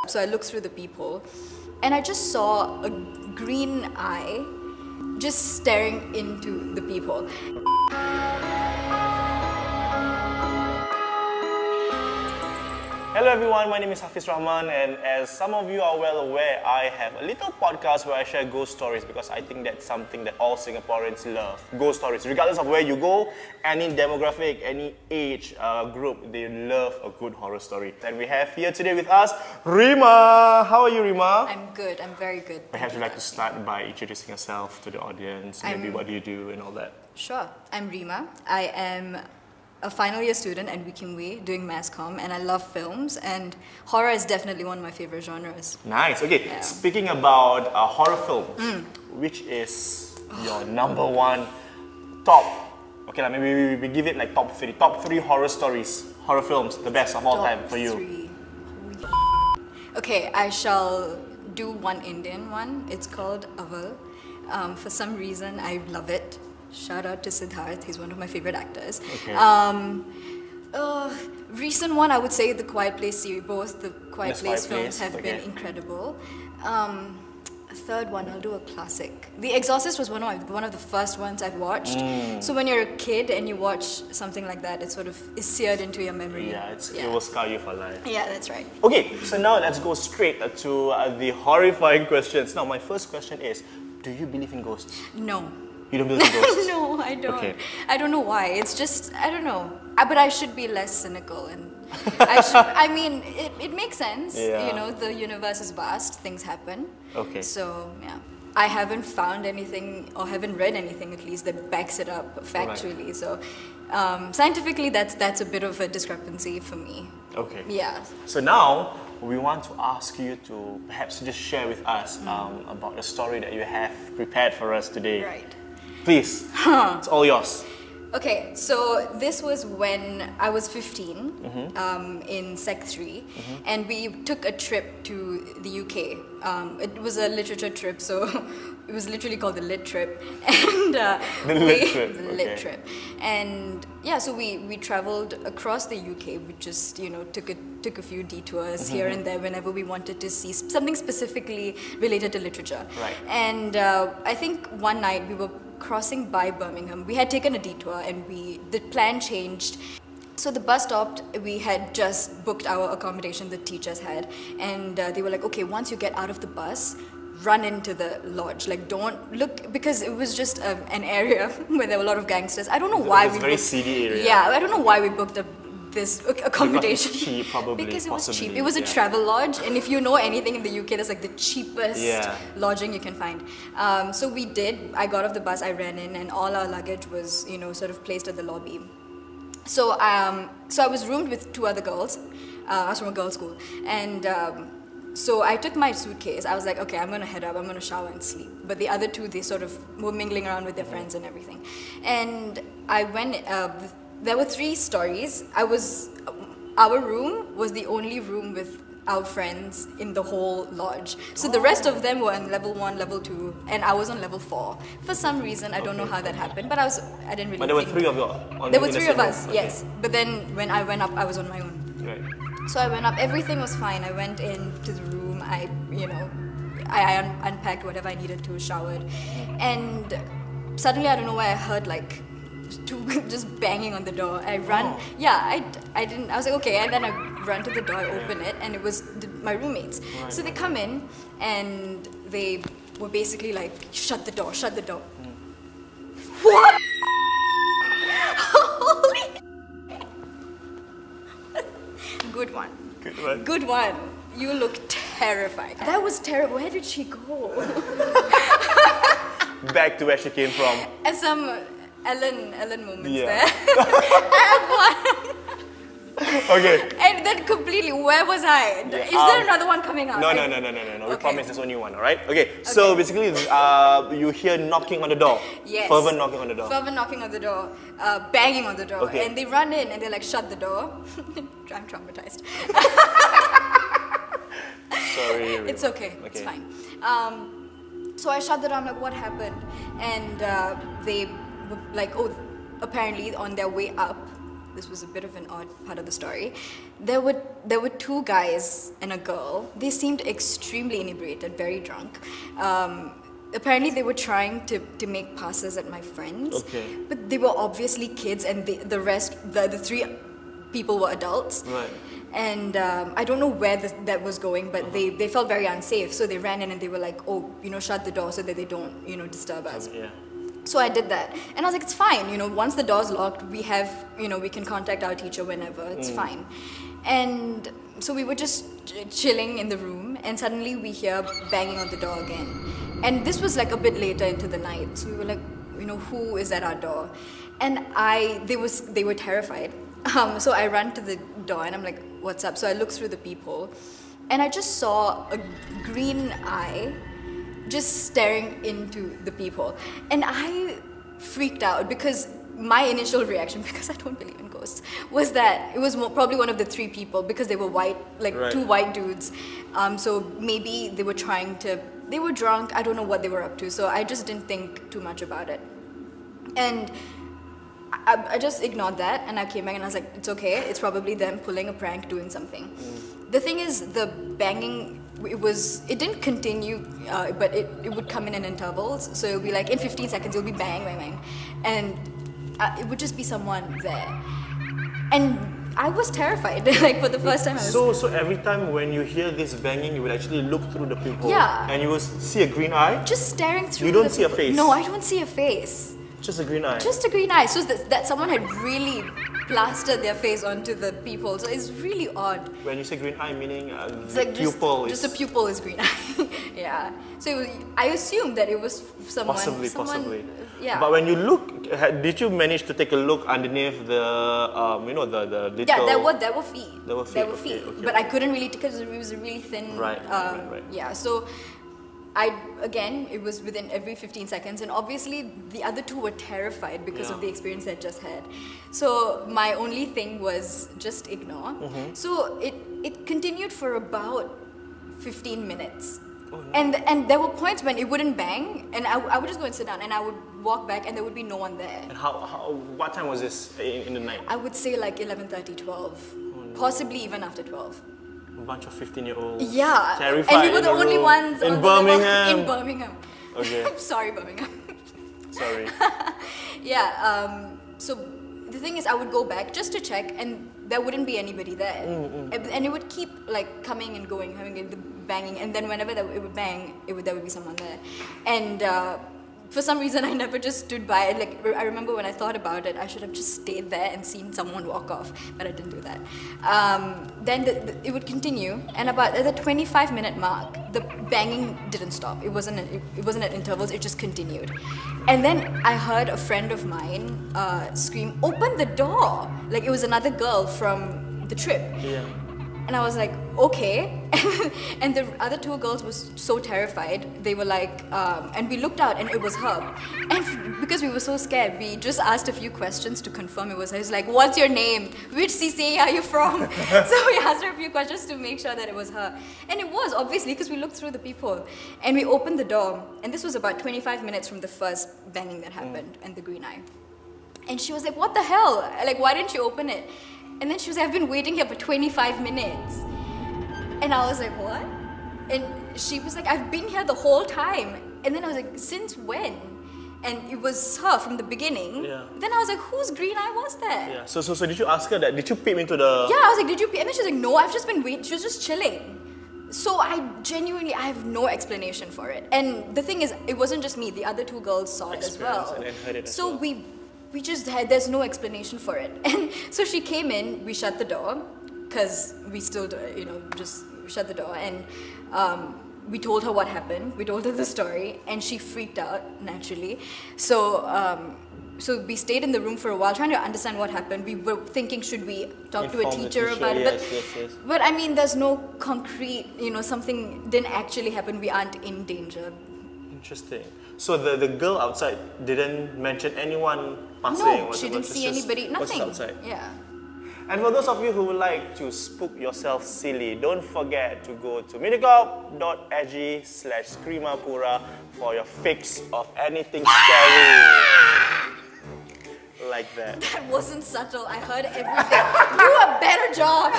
So I looked through the peephole and I just saw a green eye just staring into the peephole. Hello everyone, my name is Hafidz Rahman, and as some of you are well aware, I have a little podcast where I share ghost stories because I think that's something that all Singaporeans love. Ghost stories, regardless of where you go, any demographic, any age group, they love a good horror story. And we have here today with us, Reema. How are you, Reema? I'm good, I'm very good. Perhaps you'd like to start by introducing yourself to the audience, maybe what do you do and all that. Sure, I'm Reema. I am a final year student at Wikimwe doing mass comm, and I love films, and horror is definitely one of my favorite genres. Nice. Okay, yeah. Speaking about horror films, which is your number one top? Okay, like maybe we give it like top three horror stories, horror films, the best of all time for you. Okay, I shall do one Indian one. It's called Aval. For some reason, I love it. Shout out to Siddharth, he's one of my favorite actors. Okay. Recent one, I would say The Quiet Place series. Both The Quiet Place films have been incredible. A third one, I'll do a classic. The Exorcist was one of the first ones I've watched. So when you're a kid and you watch something like that, it sort of is seared into your memory. Yeah, it will scar you for life. Yeah, that's right. Okay, so now let's go straight to the horrifying questions. Now, my first question is, do you believe in ghosts? No. You don't believe in ghosts? No, I don't. Okay. I don't know why. It's just, I don't know. But I should be less cynical, and I mean, it makes sense. Yeah. You know, the universe is vast, things happen. Okay. So, yeah. I haven't found anything, or haven't read anything at least, that backs it up factually. Right. So, scientifically, that's a bit of a discrepancy for me. Okay. Yeah. So now, we want to ask you to perhaps just share with us about the story that you have prepared for us today. Right. Please, it's all yours. Okay, so this was when I was 15 in Sec 3, and we took a trip to the UK. It was a literature trip, so it was literally called the Lit Trip. And the Lit Trip. And yeah, so we traveled across the UK. We just, you know, took a few detours here and there whenever we wanted to see something specifically related to literature. Right. And I think one night we were crossing by Birmingham. We had taken a detour and the plan changed. So the bus stopped, we had just booked our accommodation the teachers had, and they were like, okay, once you get out of the bus, run into the lodge. Like, don't look, because it was just an area where there were a lot of gangsters. I don't know why we booked. It's a very seedy area. Yeah, I don't know why we booked this accommodation. Because it was cheap, probably. Because it was cheap. It was a travel lodge, and if you know anything in the UK, that's like the cheapest lodging you can find. So we did. I got off the bus, I ran in, and all our luggage was, you know, sort of placed at the lobby. So I was roomed with two other girls. I was from a girls' school, and so I took my suitcase. I was like, okay, I'm gonna head up. I'm gonna shower and sleep. But the other two, they sort of were mingling around with their friends and everything. And I went. There were 3 stories. Our room was the only room with our friends in the whole lodge. So the rest of them were on level 1, level 2, and I was on level 4. For some reason, I don't know how that happened, but I didn't really. But there were 3 of you. There were 3 of us, yes. But then when I went up, I was on my own. Right. So I went up. Everything was fine. I went into the room. I unpacked whatever I needed to, showered, and suddenly I don't know why I heard like just banging on the door. I run. Yeah, I didn't. I was like, okay, and then I run to the door, I open it, and it was my roommates. Right. So they come in, and they were basically like, shut the door, shut the door. What? Holy! Good one. Good one. Good one. You look terrified. That was terrible. Where did she go? Back to where she came from. And some Ellen moments there. I have one. Okay. And then completely, where was I? Yeah. Is there another one coming out? No. Okay. We promise there's only one, alright? Okay, so basically, you hear knocking on the door. Yes. Fervent knocking on the door. Fervent knocking on the door, banging on the door. Okay. And they run in and they're like, shut the door. I'm traumatized. Sorry. It's okay, it's fine. So I shut the door, I'm like, what happened? And they were like, oh, apparently on their way up, this was a bit of an odd part of the story. There were two guys and a girl. They seemed extremely inebriated, very drunk. Apparently they were trying to make passes at my friends, but they were obviously kids, and the three people were adults. Right. And I don't know where that was going, but they felt very unsafe, so they ran in and they were like, oh, shut the door so that they don't, disturb us. Yeah. So I did that, and I was like, it's fine, once the door's locked, we have, we can contact our teacher whenever, it's fine. And so we were just chilling in the room, and suddenly we hear banging on the door again. And this was like a bit later into the night, so we were like, who is at our door? And they were terrified. So I ran to the door and I'm like, what's up? So I looked through the people and I just saw a green eye just staring into the people. And I freaked out because my initial reaction, because I don't believe in ghosts, was that it was probably one of the three people, because they were white, like two white dudes. So maybe they were they were drunk, I don't know what they were up to. So I just didn't think too much about it. And I just ignored that, and I came back and I was like, it's okay, it's probably them pulling a prank, doing something. The thing is, the banging, it didn't continue, but it would come in intervals. So it would be like, in 15 seconds, it'll be bang, bang, bang. And it would just be someone there. And I was terrified, like for the first time. So every time when you hear this banging, you would actually look through the people. Yeah. And you will see a green eye? Just staring through. You don't see a face? No, I don't see a face. Just a green eye? Just a green eye. So that someone had really plastered their face onto the people. So it's really odd. When you say green eye, meaning it's the like pupil just a pupil is green eye. Yeah. So I assumed that it was someone. Possibly. Yeah. But when you look, did you manage to take a look underneath the, the little... Yeah, there were feet. There were feet. There were feet. Okay. But I couldn't really, because it was a really thin. Right. Yeah. So it was within every 15 seconds, and obviously the other two were terrified because of the experience they just had. So my only thing was just ignore. So it continued for about 15 minutes. Oh, no. And there were points when it wouldn't bang, and I would just go and sit down, and I would walk back, and there would be no one there. And what time was this in the night? I would say like 11:30, 12, possibly even after 12. A bunch of 15-year-olds. Yeah. Terrified. And we were the only ones in Birmingham. In Birmingham. Okay. I'm sorry, Birmingham. Sorry. Yeah. So the thing is, I would go back just to check, and there wouldn't be anybody there. And it would keep like coming and going, having the banging, and then whenever it would bang, there would be someone there. And for some reason, I never just stood by it. Like, I remember when I thought about it, I should have just stayed there and seen someone walk off, but I didn't do that. Then it would continue, and about at the 25-minute mark, the banging didn't stop. It wasn't at intervals. It just continued. And then I heard a friend of mine scream, "Open the door!" Like it was another girl from the trip. Yeah. And I was like, okay. And the other two girls were so terrified. They were like, and we looked out and it was her. And because we were so scared, we just asked a few questions to confirm it was her. It's like, what's your name? Which CCA are you from? So we asked her a few questions to make sure that it was her. And it was, obviously, because we looked through the people. And we opened the door. And this was about 25 minutes from the first banging that happened and the green eye. And she was like, what the hell? Like, why didn't you open it? And then she was like, I've been waiting here for 25 minutes. And I was like, what? And she was like, I've been here the whole time. And then I was like, since when? And it was her from the beginning. Yeah. Then I was like, whose green eye was that? Yeah. So did you ask her that? Did you peep into the... Yeah, I was like, did you peep? And then she was like, no, I've just been waiting. She was just chilling. So I have no explanation for it. And the thing is, it wasn't just me. The other two girls saw it as well. And heard it as so well. we just had, there's no explanation for it. And so she came in, we shut the door, because we still, just shut the door. And we told her what happened. We told her the story, and she freaked out, naturally. So we stayed in the room for a while, trying to understand what happened. We were thinking, should we talk to a teacher about it? Yes. But I mean, there's no concrete, something didn't actually happen. We aren't in danger. Interesting. So the girl outside didn't mention anyone passing? No, she didn't see anybody, nothing. Outside. Yeah. And for those of you who would like to spook yourself silly, don't forget to go to MediaCorp.sg/ScreamApura for your fix of anything scary. like that. That wasn't subtle. I heard everything. Do a better job.